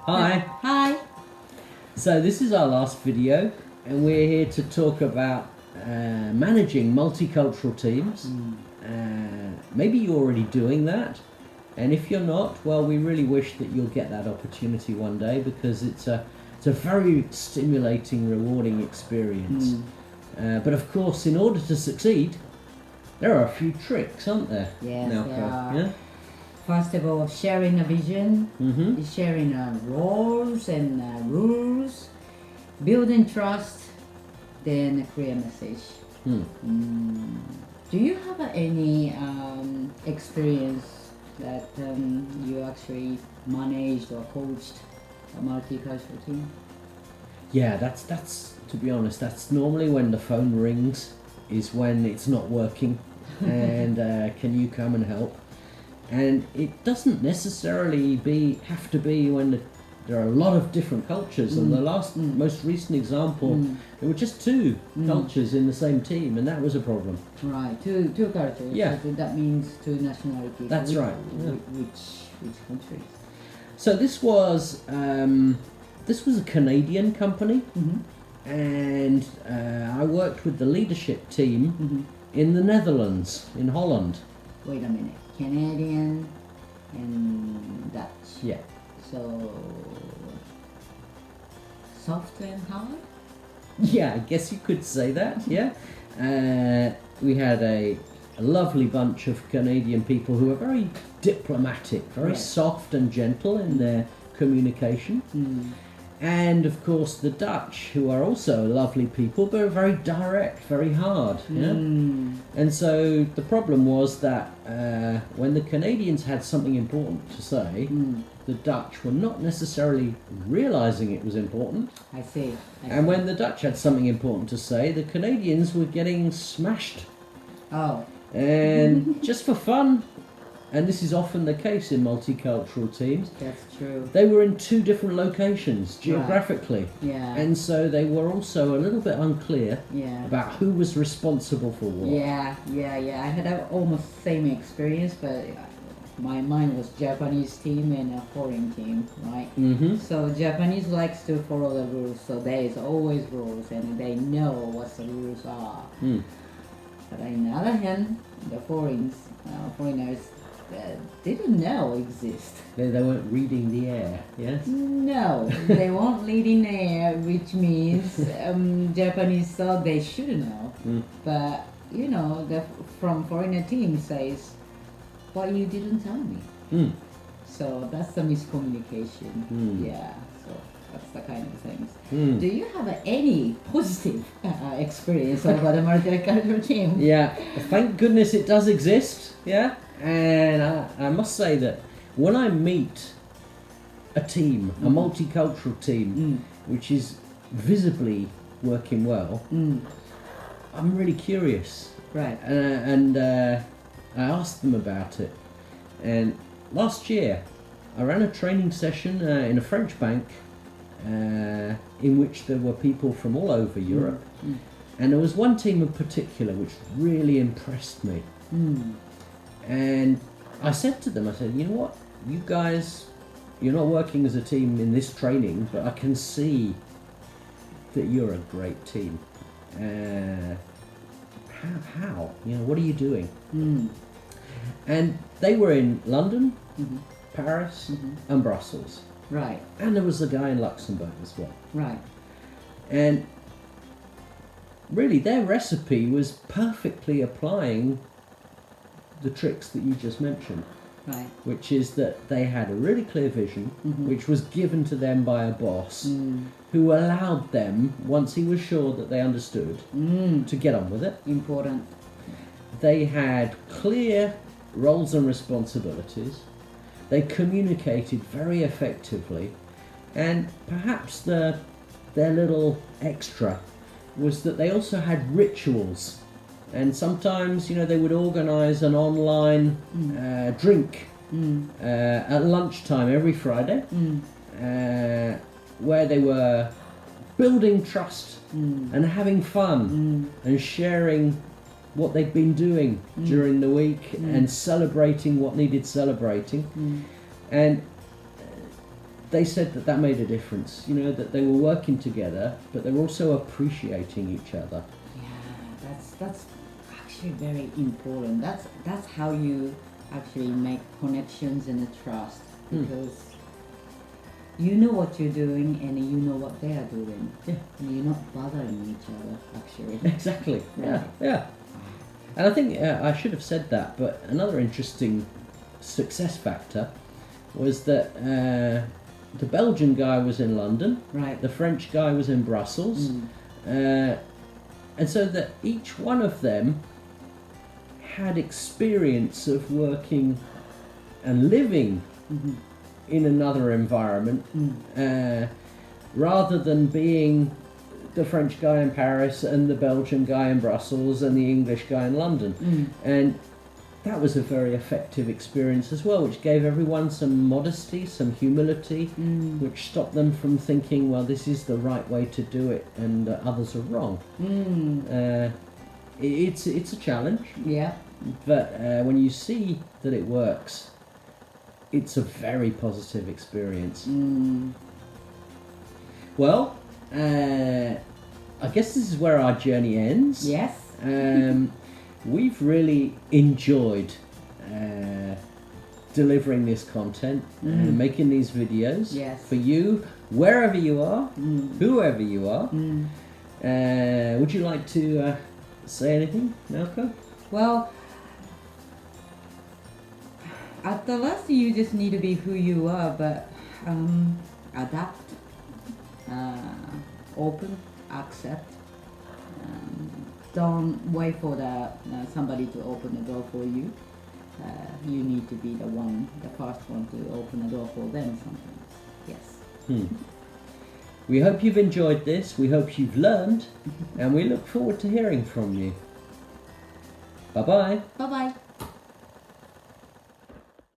Hi. Hi. So this is our last video, and we're here to talk about managing multicultural teams. Maybe you're already doing that, and if you're not, well, we really wish that you'll get that opportunity one day, because it's a very stimulating, rewarding experience. But of course, in order to succeed, there are a few tricks, aren't there? Yes, Naoko? there are. Yeah? First of all, sharing a vision, Mm-hmm. sharing roles and rules, building trust, then a clear message. Do you have any experience that you actually managed or coached a multicultural team? Yeah, that's to be honest, that's normally when the phone rings, is when it's not working, and can you come and help? And it doesn't necessarily have to be when there are a lot of different cultures. And the most recent example, there were just two cultures in the same team, and that was a problem. Right, two cultures. Yeah. So that means two nationalities. That's right. Yeah. Which countries? So this was a Canadian company, and I worked with the leadership team in the Netherlands, in Holland. Wait a minute. Canadian and Dutch. Yeah. So soft and hard? Yeah, I guess you could say that, yeah. We had a lovely bunch of Canadian people who were very diplomatic, very soft and gentle in their communication. And of course the Dutch, who are also lovely people, but are very direct, very hard. Yeah? And so the problem was that when the Canadians had something important to say, the Dutch were not necessarily realizing it was important. I see. And when the Dutch had something important to say, the Canadians were getting smashed. Oh. And just for fun, and this is often the case in multicultural teams, That's true. they were in two different locations geographically. Yeah. And so they were also a little bit unclear about who was responsible for what. Yeah. I had almost same experience, but mine was Japanese team and a foreign team, right? So Japanese likes to follow the rules, so there is always rules, and they know what the rules are. But on the other hand, the foreigners didn't know exist. They weren't reading the air, yes? No, they weren't leading the air, which means Japanese thought they should know. But from foreigner team says, "Well, you didn't tell me." So that's the miscommunication. Yeah, so that's the kind of things. Do you have any positive experience over the multicultural team? Yeah, thank goodness it does exist, yeah? And I must say that when I meet a team, a multicultural team, which is visibly working well, I'm really curious. Right. And I asked them about it. And last year, I ran a training session in a French bank in which there were people from all over Europe. And there was one team in particular which really impressed me. And I said to them, I said, you know what, you guys, you're not working as a team in this training, but I can see that you're a great team. How? What are you doing? And they were in London, Paris, and Brussels. Right. And there was a guy in Luxembourg as well. Right. And really, their recipe was perfectly applying the tricks that you just mentioned. Right. Which is that they had a really clear vision, which was given to them by a boss, who allowed them, once he was sure that they understood, to get on with it. Important. They had clear roles and responsibilities. They communicated very effectively, and perhaps their little extra was that they also had rituals. And sometimes, they would organise an online drink at lunchtime every Friday, where they were building trust and having fun and sharing what they'd been doing during the week and celebrating what needed celebrating. And they said that made a difference. You know, that they were working together, but they were also appreciating each other. Yeah, that's actually very important. That's how you actually make connections and a trust, because you know what you're doing and you know what they are doing. Yeah. And you're not bothering each other, actually. Exactly. Right. Yeah. And I think I should have said that, but another interesting success factor was that the Belgian guy was in London, Right. the French guy was in Brussels, and so that each one of them had experience of working and living in another environment, rather than being the French guy in Paris and the Belgian guy in Brussels and the English guy in London. And that was a very effective experience as well, which gave everyone some modesty, some humility, which stopped them from thinking, well, this is the right way to do it and others are wrong. It's a challenge, Yeah. but when you see that it works, it's a very positive experience. Well, I guess this is where our journey ends. Yes. We've really enjoyed delivering this content and making these videos for you, wherever you are, whoever you are. Would you like to say anything, Malcolm? Well, at the last, you just need to be who you are, but adapt, open, accept. Don't wait for somebody to open the door for you. You need to be the first one to open the door for them sometimes. Yes. We hope you've enjoyed this. We hope you've learned, and we look forward to hearing from you. Bye-bye. Bye-bye.